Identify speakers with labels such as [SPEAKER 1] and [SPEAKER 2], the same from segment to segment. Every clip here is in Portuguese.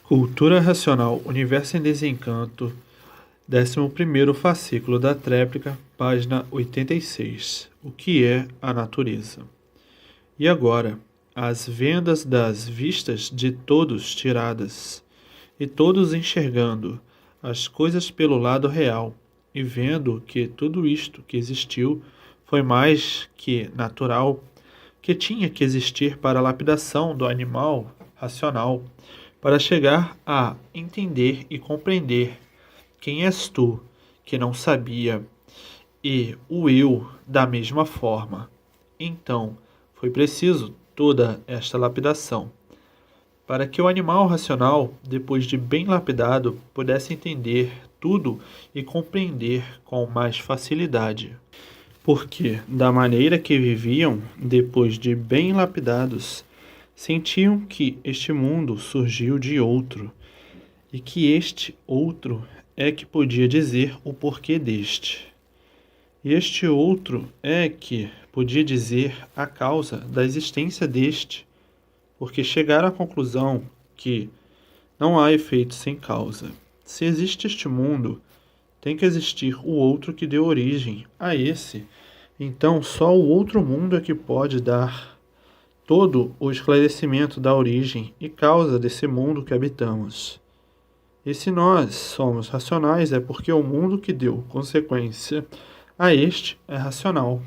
[SPEAKER 1] Cultura Racional, Universo em Desencanto, 11º fascículo da tréplica, página 86. O que é a natureza? E agora, as vendas das vistas de todos tiradas, e todos enxergando as coisas pelo lado real, e vendo que tudo isto que existiu foi mais que natural, que tinha que existir para a lapidação do animal racional, para chegar a entender e compreender quem és tu, que não sabia, e o eu da mesma forma. Então, foi preciso toda esta lapidação, para que o animal racional, depois de bem lapidado, pudesse entender tudo e compreender com mais facilidade. Porque, da maneira que viviam, depois de bem lapidados, sentiam que este mundo surgiu de outro, e que este outro é que podia dizer o porquê deste. E este outro é que podia dizer a causa da existência deste, porque chegaram à conclusão que não há efeito sem causa. Se existe este mundo, tem que existir o outro que deu origem a esse. Então, só o outro mundo é que pode dar todo o esclarecimento da origem e causa desse mundo que habitamos. E se nós somos racionais, é porque o mundo que deu consequência a este é racional.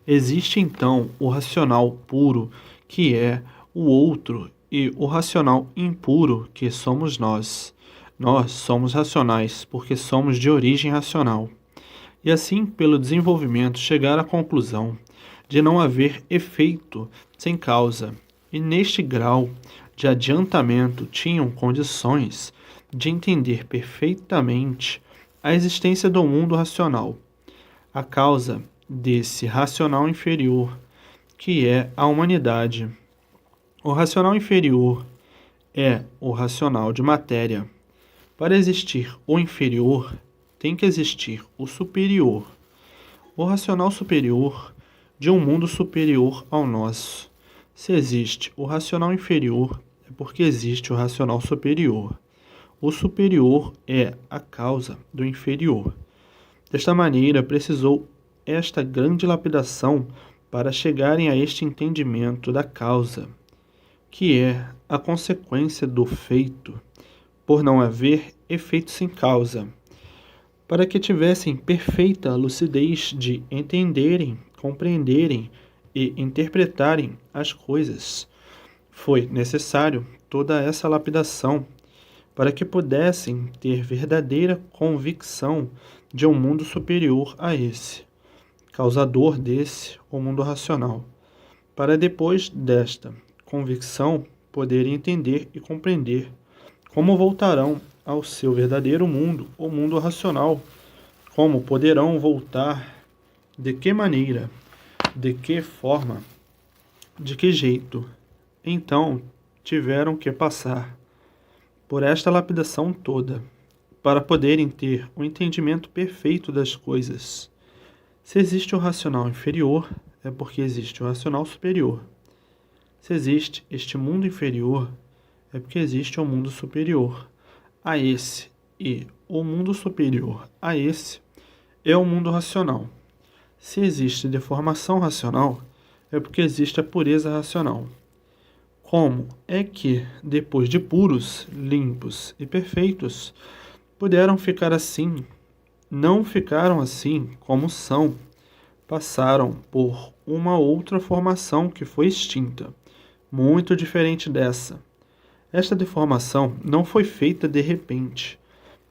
[SPEAKER 1] Existe então o racional puro, que é o outro, e o racional impuro, que somos nós. Nós somos racionais porque somos de origem racional. E assim, pelo desenvolvimento, chegar à conclusão de não haver efeito sem causa. E neste grau de adiantamento tinham condições de entender perfeitamente a existência do mundo racional, a causa desse racional inferior, que é a humanidade. O racional inferior é o racional de matéria. Para existir o inferior, tem que existir o superior, o racional superior de um mundo superior ao nosso. Se existe o racional inferior, é porque existe o racional superior. O superior é a causa do inferior. Desta maneira, precisou esta grande lapidação para chegarem a este entendimento da causa, que é a consequência do feito, por não haver efeito sem causa, para que tivessem perfeita lucidez de entenderem, compreenderem e interpretarem as coisas. Foi necessário toda essa lapidação para que pudessem ter verdadeira convicção de um mundo superior a esse, causador desse, o mundo racional, para depois desta convicção poderem entender e compreender como voltarão ao seu verdadeiro mundo, o mundo racional, como poderão voltar, de que maneira, de que forma, de que jeito. Então tiveram que passar por esta lapidação toda, para poderem ter o entendimento perfeito das coisas. Se existe o racional inferior, é porque existe o racional superior. Se existe este mundo inferior, é porque existe o mundo superior a esse, e o mundo superior a esse é o mundo racional. Se existe deformação racional, é porque existe a pureza racional. Como é que, depois de puros, limpos e perfeitos, puderam ficar assim? Não ficaram assim como são. Passaram por uma outra formação que foi extinta, muito diferente dessa. Esta deformação não foi feita de repente,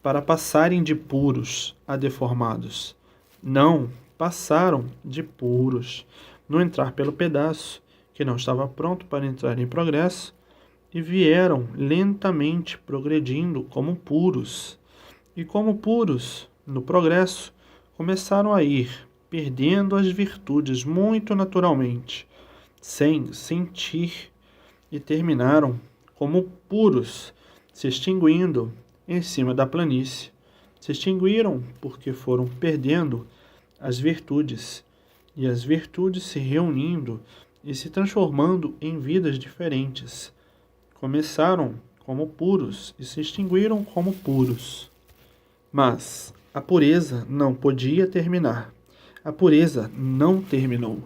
[SPEAKER 1] para passarem de puros a deformados. Não, passaram de puros, no entrar pelo pedaço, que não estava pronto para entrar em progresso, e vieram lentamente progredindo como puros. E como puros, no progresso, começaram a ir perdendo as virtudes muito naturalmente, sem sentir, e terminaram como puros, se extinguindo em cima da planície. Se extinguiram porque foram perdendo as virtudes, e as virtudes se reunindo e se transformando em vidas diferentes. Começaram como puros e se extinguiram como puros. Mas a pureza não podia terminar. A pureza não terminou.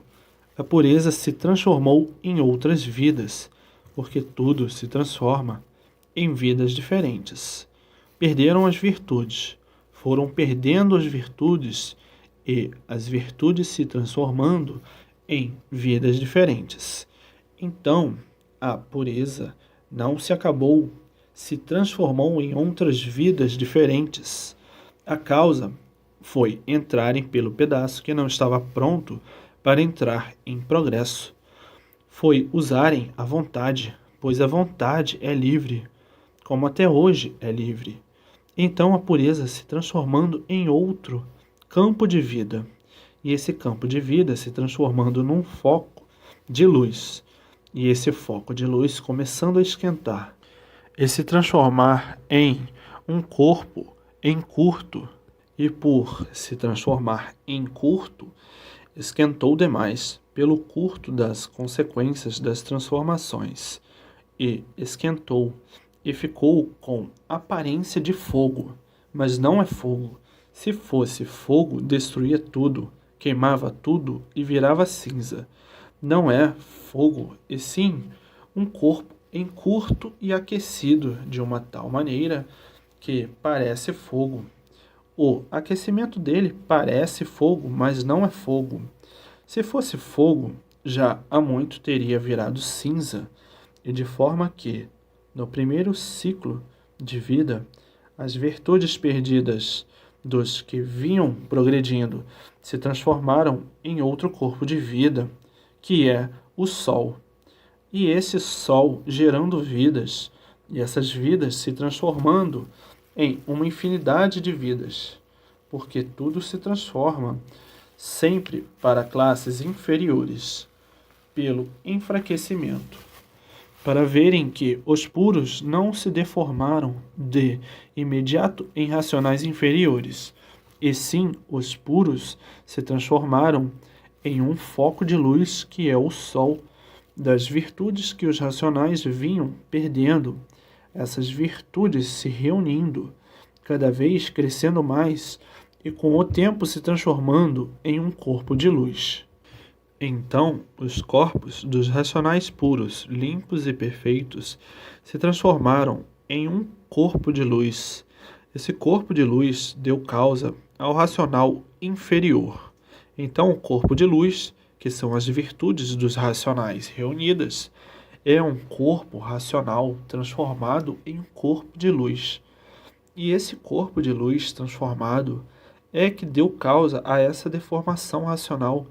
[SPEAKER 1] A pureza se transformou em outras vidas, porque tudo se transforma em vidas diferentes. Perderam as virtudes, foram perdendo as virtudes e as virtudes se transformando em vidas diferentes. Então, a pureza não se acabou, se transformou em outras vidas diferentes. A causa foi entrarem pelo pedaço que não estava pronto para entrar em progresso. Foi usarem a vontade, pois a vontade é livre, como até hoje é livre. Então a pureza se transformando em outro campo de vida, e esse campo de vida se transformando num foco de luz, e esse foco de luz começando a esquentar, e se transformar em um corpo em curto, e por se transformar em curto, esquentou demais pelo curto das consequências das transformações, e esquentou e ficou com aparência de fogo, mas não é fogo. Se fosse fogo, destruía tudo, queimava tudo e virava cinza. Não é fogo, e sim um corpo encurto e aquecido de uma tal maneira que parece fogo. O aquecimento dele parece fogo, mas não é fogo. Se fosse fogo, já há muito teria virado cinza, e de forma que, no primeiro ciclo de vida, as virtudes perdidas dos que vinham progredindo se transformaram em outro corpo de vida, que é o Sol. E esse Sol gerando vidas, e essas vidas se transformando em uma infinidade de vidas, porque tudo se transforma sempre para classes inferiores, pelo enfraquecimento, para verem que os puros não se deformaram de imediato em racionais inferiores, e sim os puros se transformaram em um foco de luz que é o Sol, das virtudes que os racionais vinham perdendo, essas virtudes se reunindo, cada vez crescendo mais e com o tempo se transformando em um corpo de luz. Então, os corpos dos racionais puros, limpos e perfeitos se transformaram em um corpo de luz. Esse corpo de luz deu causa ao racional inferior. Então, o corpo de luz, que são as virtudes dos racionais reunidas, é um corpo racional transformado em um corpo de luz. E esse corpo de luz transformado é que deu causa a essa deformação racional,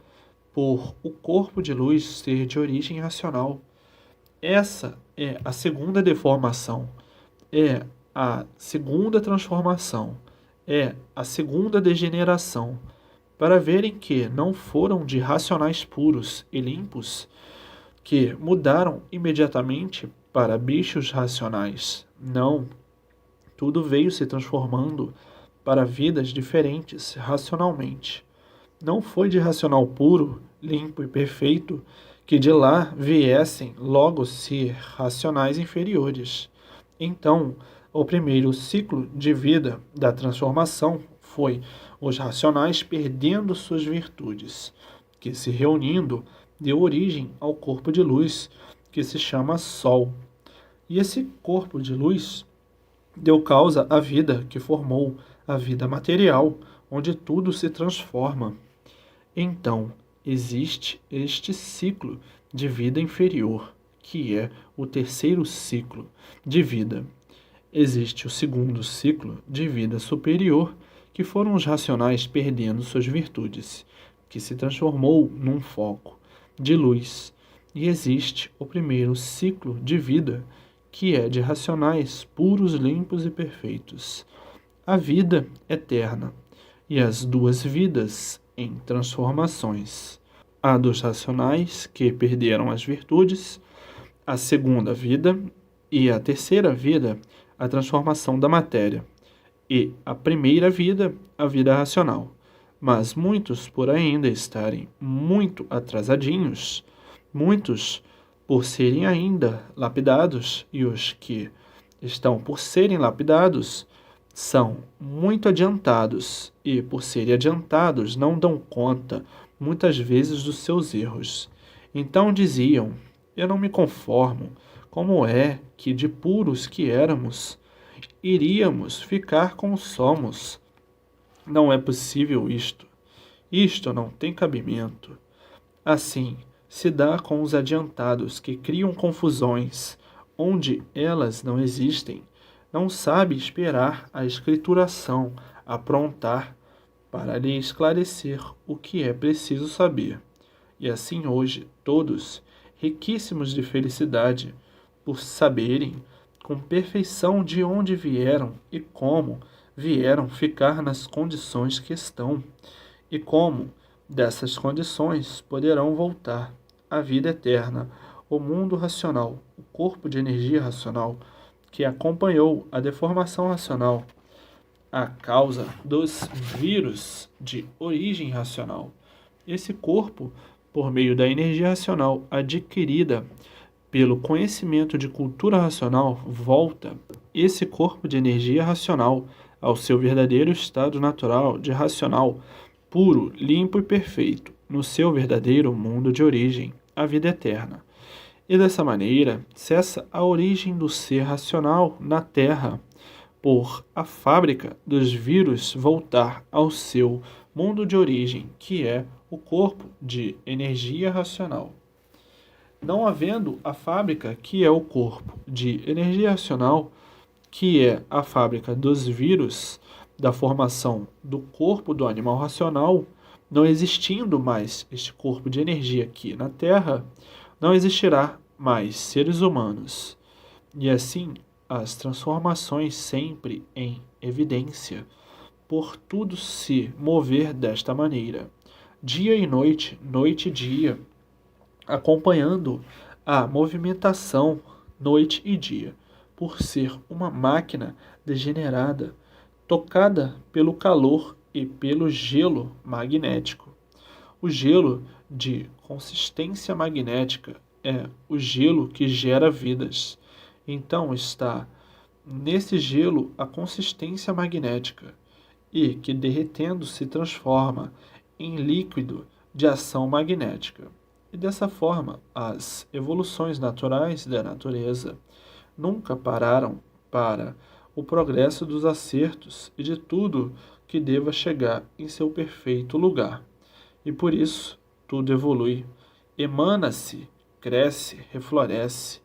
[SPEAKER 1] por o corpo de luz ser de origem racional. Essa é a segunda deformação, é a segunda transformação, é a segunda degeneração, para verem que não foram de racionais puros e limpos que mudaram imediatamente para bichos racionais. Não, tudo veio se transformando para vidas diferentes racionalmente. Não foi de racional puro, limpo e perfeito que de lá viessem logo ser racionais inferiores. Então, o primeiro ciclo de vida da transformação foi os racionais perdendo suas virtudes, que se reunindo deu origem ao corpo de luz que se chama Sol. E esse corpo de luz deu causa à vida que formou a vida material, onde tudo se transforma. Então, existe este ciclo de vida inferior, que é o terceiro ciclo de vida. Existe o segundo ciclo de vida superior, que foram os racionais perdendo suas virtudes, que se transformou num foco de luz. E existe o primeiro ciclo de vida, que é de racionais puros, limpos e perfeitos. A vida eterna e as duas vidas em transformações. A dos racionais que perderam as virtudes, a segunda vida e a terceira vida, a transformação da matéria, e a primeira vida, a vida racional. Mas muitos, por ainda estarem muito atrasadinhos, muitos por serem ainda lapidados, e os que estão por serem lapidados, são muito adiantados e, por serem adiantados, não dão conta, muitas vezes, dos seus erros. Então diziam: eu não me conformo, como é que, de puros que éramos, iríamos ficar como somos? Não é possível isto. Isto não tem cabimento. Assim, se dá com os adiantados que criam confusões onde elas não existem. Não sabe esperar a escrituração aprontar para lhe esclarecer o que é preciso saber. E assim hoje, todos, riquíssimos de felicidade, por saberem com perfeição de onde vieram e como vieram ficar nas condições que estão, e como dessas condições poderão voltar à vida eterna, o mundo racional, o corpo de energia racional, que acompanhou a deformação racional, a causa dos vírus de origem racional. Esse corpo, por meio da energia racional adquirida pelo conhecimento de cultura racional, volta esse corpo de energia racional ao seu verdadeiro estado natural de racional, puro, limpo e perfeito, no seu verdadeiro mundo de origem, a vida eterna. E dessa maneira cessa a origem do ser racional na Terra, por a fábrica dos vírus voltar ao seu mundo de origem, que é o corpo de energia racional. Não havendo a fábrica, que é o corpo de energia racional, que é a fábrica dos vírus, da formação do corpo do animal racional, não existindo mais este corpo de energia aqui na Terra, não existirá mais seres humanos. E assim, as transformações sempre em evidência, por tudo se mover desta maneira, dia e noite, noite e dia, acompanhando a movimentação noite e dia, por ser uma máquina degenerada, tocada pelo calor e pelo gelo magnético. O gelo de consistência magnética é o gelo que gera vidas. Então está nesse gelo a consistência magnética e que derretendo se transforma em líquido de ação magnética. E dessa forma, as evoluções naturais da natureza nunca pararam para o progresso dos acertos e de tudo que deva chegar em seu perfeito lugar. E por isso, tudo evolui, emana-se, cresce, refloresce,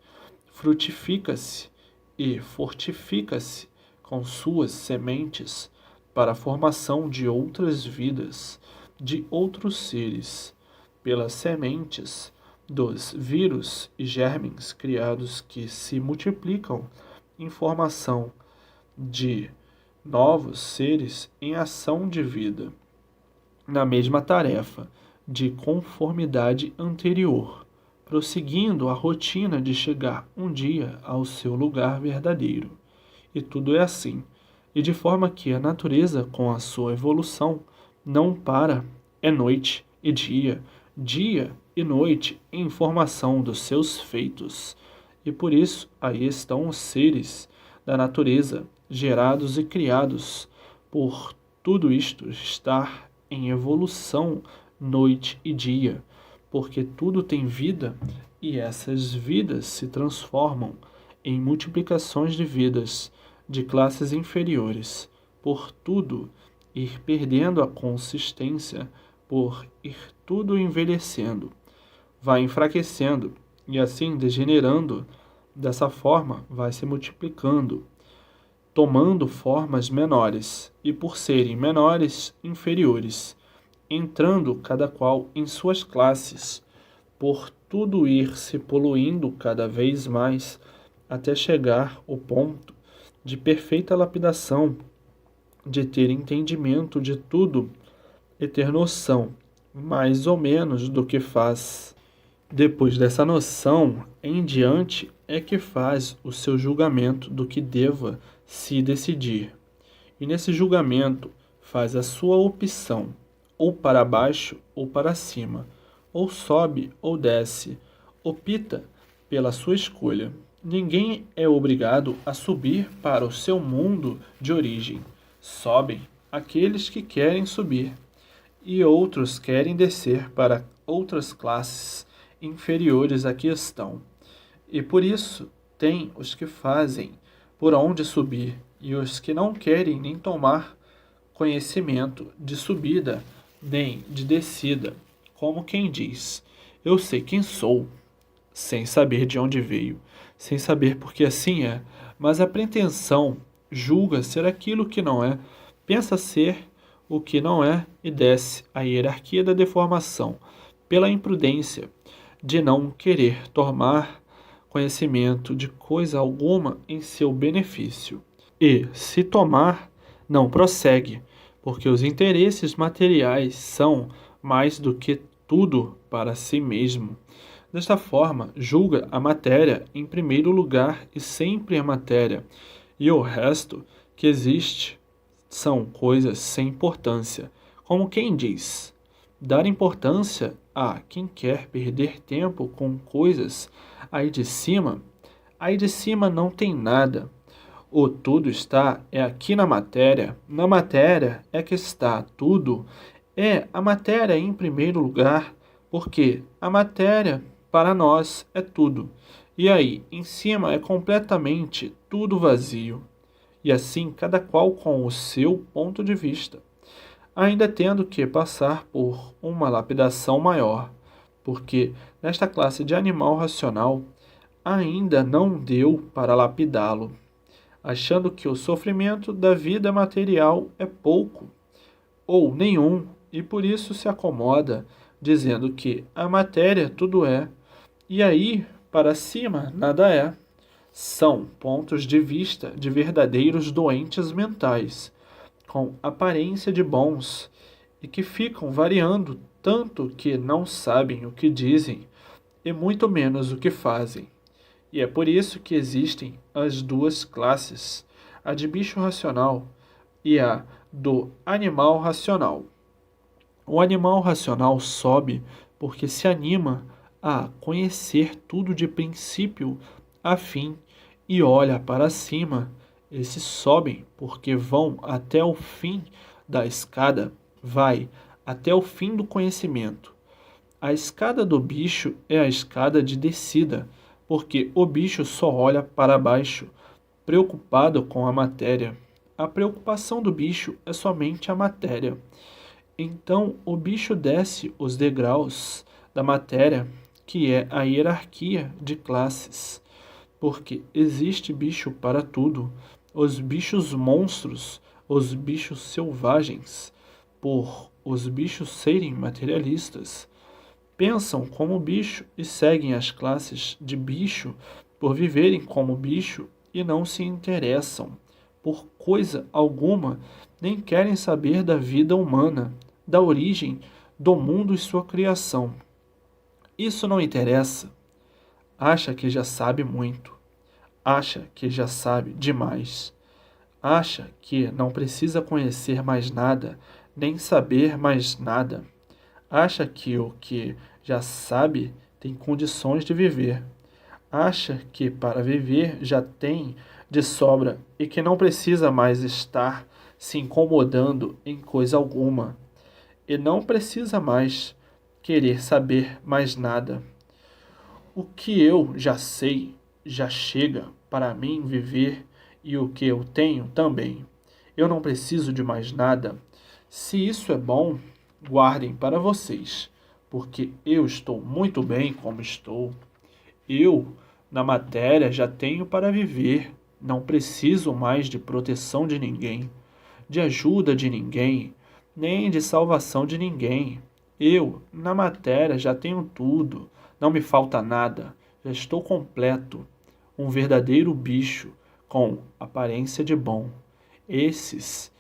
[SPEAKER 1] frutifica-se e fortifica-se com suas sementes para a formação de outras vidas, de outros seres, pelas sementes dos vírus e germens criados que se multiplicam em formação de novos seres em ação de vida, na mesma tarefa de conformidade anterior, prosseguindo a rotina de chegar um dia ao seu lugar verdadeiro. E tudo é assim, e de forma que a natureza, com a sua evolução, não para, é noite e dia, dia e noite em formação dos seus feitos. E por isso aí estão os seres da natureza, gerados e criados por tudo isto estar em evolução noite e dia, porque tudo tem vida e essas vidas se transformam em multiplicações de vidas de classes inferiores, por tudo ir perdendo a consistência, por ir tudo envelhecendo, vai enfraquecendo e assim degenerando. Dessa forma vai se multiplicando, tomando formas menores e, por serem menores, inferiores, entrando cada qual em suas classes, por tudo ir se poluindo cada vez mais, até chegar ao ponto de perfeita lapidação, de ter entendimento de tudo e ter noção, mais ou menos, do que faz. Depois dessa noção em diante é que faz o seu julgamento do que deva se decidir. E nesse julgamento faz a sua opção, ou para baixo ou para cima, ou sobe ou desce, opta pela sua escolha. Ninguém é obrigado a subir para o seu mundo de origem. Sobem aqueles que querem subir, e outros querem descer para outras classes inferiores à que estão. E por isso tem os que fazem por onde subir, e os que não querem nem tomar conhecimento de subida nem de descida, como quem diz: eu sei quem sou, sem saber de onde veio, sem saber porque assim é, mas a pretensão julga ser aquilo que não é, pensa ser o que não é e desce a hierarquia da deformação, pela imprudência de não querer tomar conhecimento de coisa alguma em seu benefício. E, se tomar, não prossegue, porque os interesses materiais são mais do que tudo para si mesmo. Desta forma, julga a matéria em primeiro lugar e sempre a matéria, e o resto que existe são coisas sem importância, como quem diz: dar importância a quem quer perder tempo com coisas aí de cima não tem nada. O tudo está é aqui na matéria é que está tudo, é a matéria em primeiro lugar, porque a matéria para nós é tudo, e aí em cima é completamente tudo vazio, e assim cada qual com o seu ponto de vista, ainda tendo que passar por uma lapidação maior, porque nesta classe de animal racional ainda não deu para lapidá-lo, achando que o sofrimento da vida material é pouco ou nenhum, e por isso se acomoda, dizendo que a matéria tudo é, e aí para cima nada é. São pontos de vista de verdadeiros doentes mentais, com aparência de bons, e que ficam variando tanto que não sabem o que dizem e muito menos o que fazem. E é por isso que existem as duas classes, a de bicho racional e a do animal racional. O animal racional sobe porque se anima a conhecer tudo de princípio a fim e olha para cima. Esses sobem porque vão até o fim da escada, vai até o fim do conhecimento. A escada do bicho é a escada de descida, porque o bicho só olha para baixo, preocupado com a matéria. A preocupação do bicho é somente a matéria. Então o bicho desce os degraus da matéria, que é a hierarquia de classes, porque existe bicho para tudo, os bichos monstros, os bichos selvagens, por os bichos serem materialistas, pensam como bicho e seguem as classes de bicho por viverem como bicho e não se interessam por coisa alguma, nem querem saber da vida humana, da origem do mundo e sua criação. Isso não interessa. Acha que já sabe muito. Acha que já sabe demais. Acha que não precisa conhecer mais nada, nem saber mais nada. Acha que o que já sabe tem condições de viver. Acha que para viver já tem de sobra e que não precisa mais estar se incomodando em coisa alguma. E não precisa mais querer saber mais nada. O que eu já sei já chega para mim viver, e o que eu tenho também. Eu não preciso de mais nada. Se isso é bom, guardem para vocês, porque eu estou muito bem como estou. Eu, na matéria, já tenho para viver. Não preciso mais de proteção de ninguém, de ajuda de ninguém, nem de salvação de ninguém. Eu, na matéria, já tenho tudo. Não me falta nada. Já estou completo. Um verdadeiro bicho com aparência de bom. Esses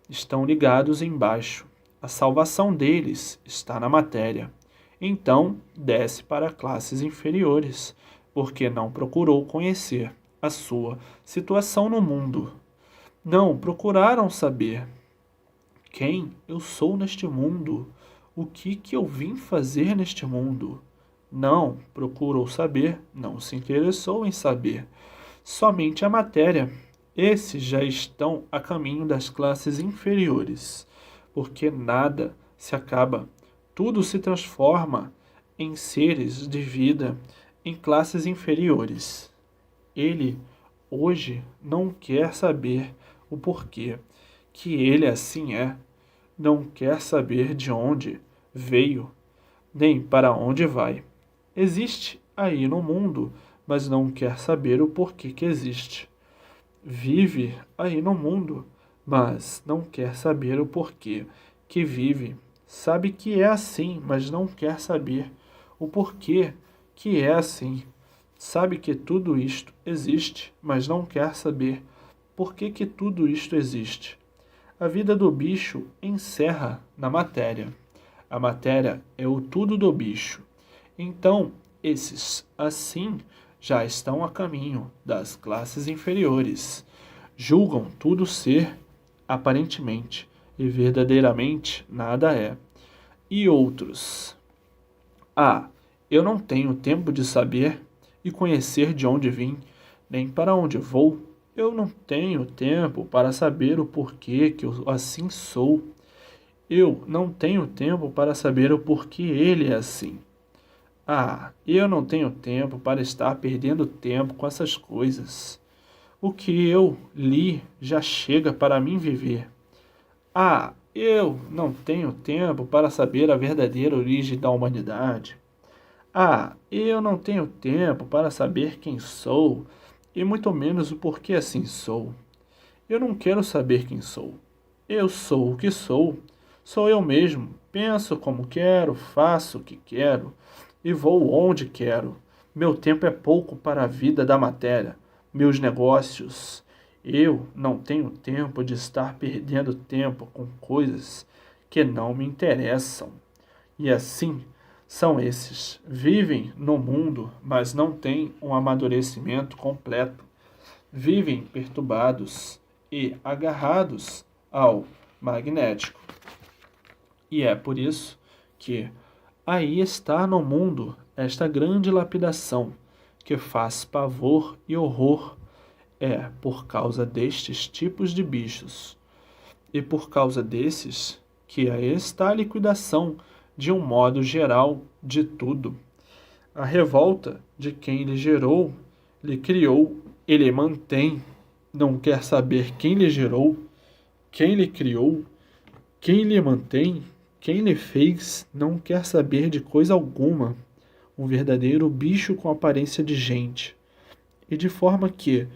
[SPEAKER 1] estão ligados embaixo. A salvação deles está na matéria. Então, desce para classes inferiores, porque não procurou conhecer a sua situação no mundo. Não procuraram saber quem eu sou neste mundo, o que eu vim fazer neste mundo. Não procurou saber, não se interessou em saber. Somente a matéria. Esses já estão a caminho das classes inferiores, porque nada se acaba, tudo se transforma em seres de vida em classes inferiores. Ele, hoje, não quer saber o porquê que ele assim é, não quer saber de onde veio, nem para onde vai. Existe aí no mundo, mas não quer saber o porquê que existe. Vive aí no mundo, mas não quer saber o porquê que vive. Sabe que é assim, mas não quer saber o porquê que é assim. Sabe que tudo isto existe, mas não quer saber por que que tudo isto existe. A vida do bicho encerra na matéria. A matéria é o tudo do bicho. Então, esses, assim, já estão a caminho das classes inferiores. Julgam tudo ser, aparentemente, e verdadeiramente nada é. E outros: ah, eu não tenho tempo de saber e conhecer de onde vim, nem para onde vou. Eu não tenho tempo para saber o porquê que eu assim sou. Eu não tenho tempo para saber o porquê ele é assim. Ah, eu não tenho tempo para estar perdendo tempo com essas coisas. O que eu li já chega para mim viver. Ah, eu não tenho tempo para saber a verdadeira origem da humanidade. Ah, eu não tenho tempo para saber quem sou, e muito menos o porquê assim sou. Eu não quero saber quem sou. Eu sou o que sou. Sou eu mesmo. Penso como quero, faço o que quero e vou onde quero. Meu tempo é pouco para a vida da matéria, meus negócios. Eu não tenho tempo de estar perdendo tempo com coisas que não me interessam. E assim são esses. Vivem no mundo, mas não têm um amadurecimento completo. Vivem perturbados e agarrados ao magnético. E é por isso que aí está no mundo esta grande lapidação que faz pavor e horror. É por causa destes tipos de bichos e por causa desses que aí está a liquidação de um modo geral de tudo. A revolta de quem lhe gerou, lhe criou, ele mantém, não quer saber quem lhe gerou, quem lhe criou, quem lhe mantém, quem lhe fez, não quer saber de coisa alguma. Um verdadeiro bicho com aparência de gente. E de forma que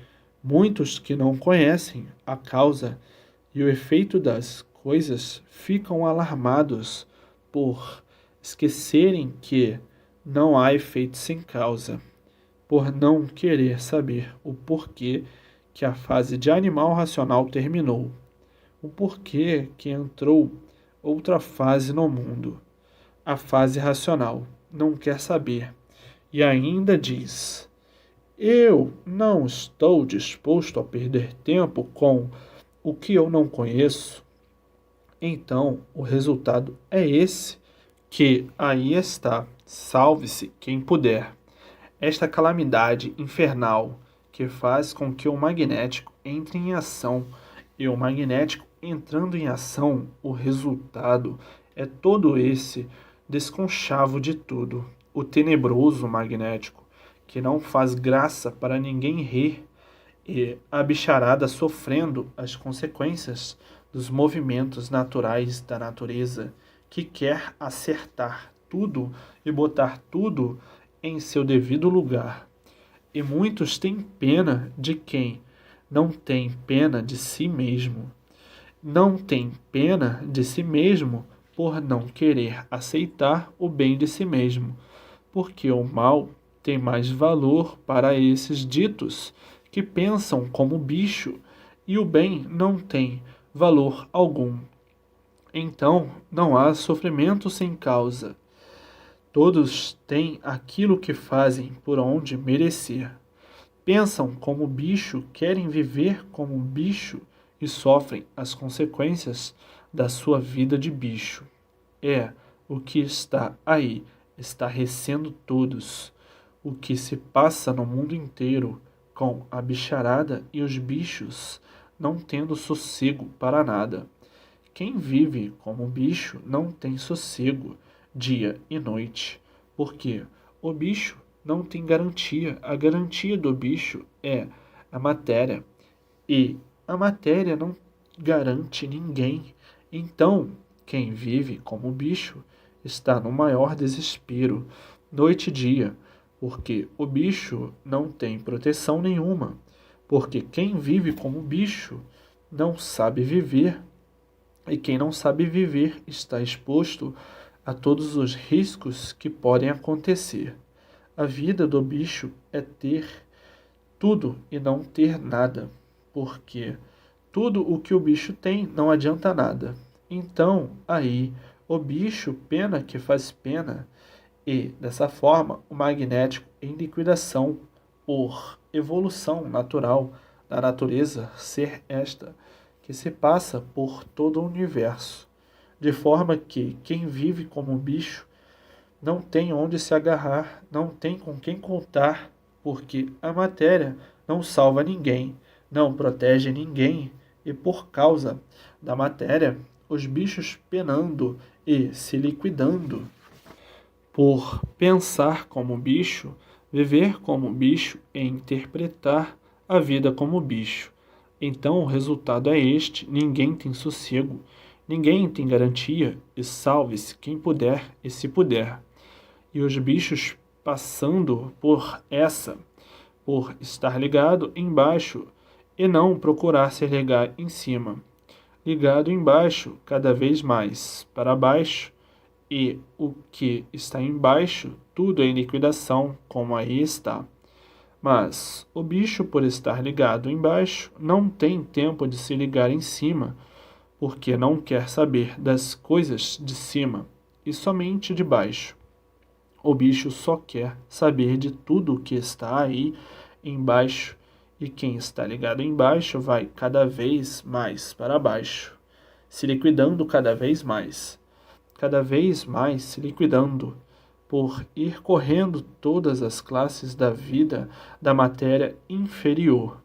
[SPEAKER 1] muitos que não conhecem a causa e o efeito das coisas ficam alarmados por esquecerem que não há efeito sem causa, por não querer saber o porquê que a fase de animal racional terminou, o porquê que entrou outra fase no mundo. A fase racional não quer saber e ainda diz: eu não estou disposto a perder tempo com o que eu não conheço. Então, o resultado é esse, que aí está, salve-se quem puder. Esta calamidade infernal que faz com que o magnético entre em ação, e o magnético entrando em ação, o resultado é todo esse desconchavo de tudo, o tenebroso magnético, que não faz graça para ninguém rir, e a bicharada sofrendo as consequências dos movimentos naturais da natureza, que quer acertar tudo e botar tudo em seu devido lugar. E muitos têm pena de quem não tem pena de si mesmo. Não tem pena de si mesmo por não querer aceitar o bem de si mesmo, porque o mal tem mais valor para esses ditos que pensam como bicho, e o bem não tem valor algum. Então não há sofrimento sem causa. Todos têm aquilo que fazem por onde merecer. Pensam como bicho, querem viver como bicho e sofrem as consequências da sua vida de bicho. É o que está aí estarrecendo todos. O que se passa no mundo inteiro, com a bicharada e os bichos não tendo sossego para nada. Quem vive como bicho não tem sossego, dia e noite, porque o bicho não tem garantia. A garantia do bicho é a matéria, e a matéria não garante ninguém. Então, quem vive como bicho está no maior desespero, noite e dia, porque o bicho não tem proteção nenhuma, porque quem vive como bicho não sabe viver, e quem não sabe viver está exposto a todos os riscos que podem acontecer. A vida do bicho é ter tudo e não ter nada, porque tudo o que o bicho tem não adianta nada. Então, aí, o bicho pena que faz pena, e, dessa forma, o magnético em liquidação, por evolução natural da natureza ser esta, que se passa por todo o universo, de forma que quem vive como bicho não tem onde se agarrar, não tem com quem contar, porque a matéria não salva ninguém, não protege ninguém, e por causa da matéria, os bichos penando e se liquidando. Por pensar como bicho, viver como bicho e interpretar a vida como bicho. Então o resultado é este: ninguém tem sossego, ninguém tem garantia, e salve-se quem puder e se puder. E os bichos passando por estar ligado embaixo e não procurar se ligar em cima. Ligado embaixo, cada vez mais para baixo, e o que está embaixo, tudo é em liquidação, como aí está. Mas o bicho, por estar ligado embaixo, não tem tempo de se ligar em cima, porque não quer saber das coisas de cima e somente de baixo. O bicho só quer saber de tudo o que está aí embaixo, e quem está ligado embaixo vai cada vez mais para baixo, se liquidando cada vez mais se liquidando, por ir correndo todas as classes da vida da matéria inferior.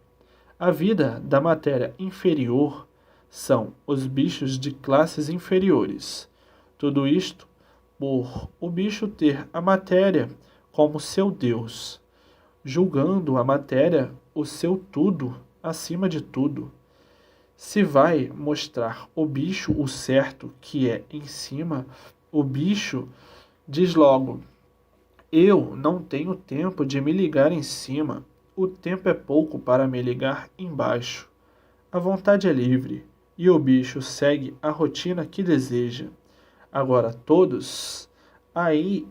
[SPEAKER 1] A vida da matéria inferior são os bichos de classes inferiores. Tudo isto por o bicho ter a matéria como seu Deus, julgando a matéria o seu tudo acima de tudo. Se vai mostrar o bicho o certo que é em cima, o bicho diz logo: eu não tenho tempo de me ligar em cima, o tempo é pouco para me ligar embaixo. A vontade é livre, e o bicho segue a rotina que deseja. Agora todos, aí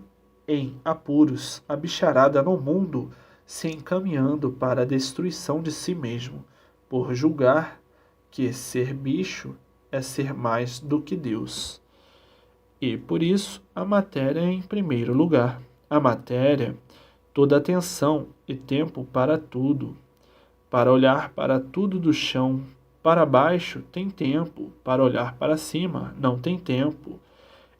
[SPEAKER 1] em apuros, a bicharada no mundo se encaminhando para a destruição de si mesmo, por julgar que ser bicho é ser mais do que Deus. E por isso a matéria é em primeiro lugar. A matéria, toda atenção e tempo para tudo. Para olhar para tudo do chão para baixo tem tempo, para olhar para cima não tem tempo.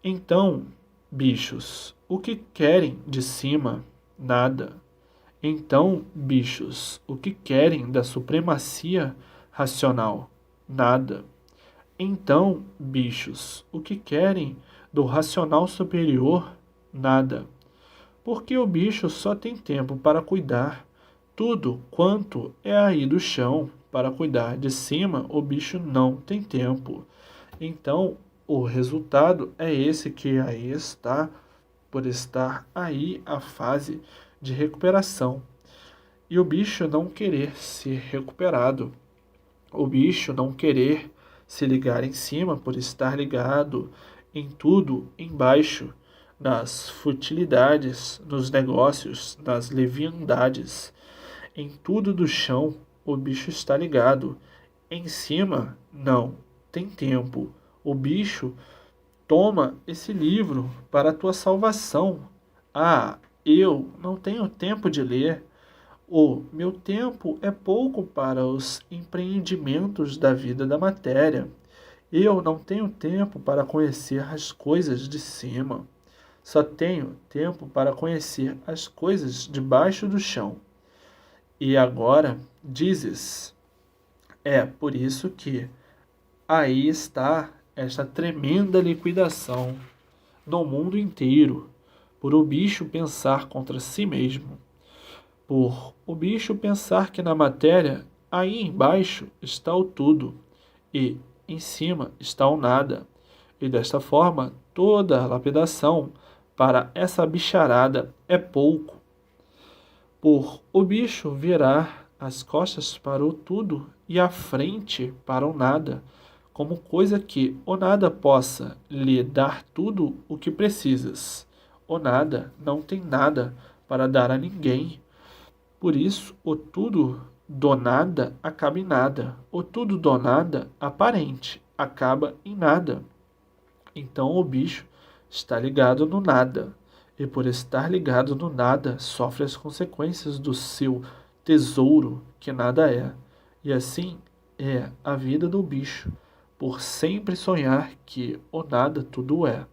[SPEAKER 1] Então, bichos, o que querem de cima? Nada. Então, bichos, o que querem da supremacia racional? Nada. Então, bichos, o que querem do racional superior? Nada. Porque o bicho só tem tempo para cuidar tudo quanto é aí do chão. Para cuidar de cima, o bicho não tem tempo. Então, o resultado é esse que aí está, por estar aí a fase de recuperação. E o bicho não querer ser recuperado. O bicho não querer se ligar em cima por estar ligado em tudo embaixo, nas futilidades, nos negócios, nas leviandades. Em tudo do chão, o bicho está ligado. Em cima, não. Tem tempo. O bicho toma esse livro para a tua salvação. Ah, eu não tenho tempo de ler. O meu tempo é pouco para os empreendimentos da vida da matéria. Eu não tenho tempo para conhecer as coisas de cima. Só tenho tempo para conhecer as coisas debaixo do chão. E agora dizes: é por isso que aí está esta tremenda liquidação no mundo inteiro, por o bicho pensar contra si mesmo, por o bicho pensar que na matéria aí embaixo está o tudo e em cima está o nada, e desta forma toda a lapidação para essa bicharada é pouco, por o bicho virar as costas para o tudo e a frente para o nada, como coisa que o nada possa lhe dar tudo o que precisas. O nada não tem nada para dar a ninguém. Por isso, o tudo do nada acaba em nada. O tudo do nada aparente acaba em nada. Então o bicho está ligado no nada. E por estar ligado no nada, sofre as consequências do seu tesouro, que nada é. E assim é a vida do bicho, por sempre sonhar que o nada tudo é.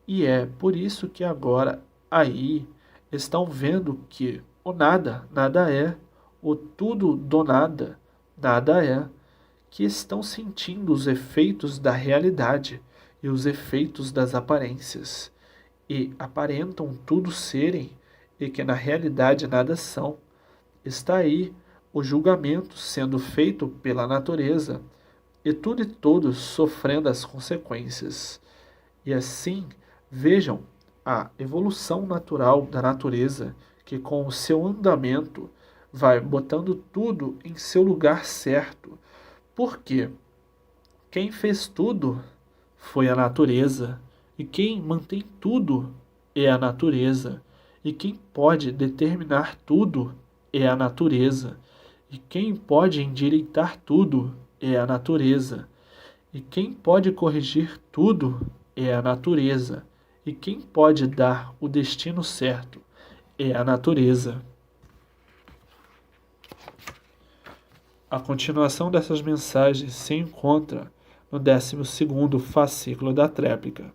[SPEAKER 1] E é por isso que agora aí estão vendo que o nada nada é, o tudo do nada nada é, que estão sentindo os efeitos da realidade e os efeitos das aparências, e aparentam tudo serem, e que na realidade nada são. Está aí o julgamento sendo feito pela natureza, e tudo e todos sofrendo as consequências. E assim, vejam a evolução natural da natureza, que com o seu andamento vai botando tudo em seu lugar certo. Porque quem fez tudo foi a natureza, e quem mantém tudo é a natureza, e quem pode determinar tudo é a natureza, e quem pode endireitar tudo é a natureza, e quem pode corrigir tudo é a natureza, e quem pode dar o destino certo é a natureza. A continuação dessas mensagens se encontra no 12º fascículo da tréplica.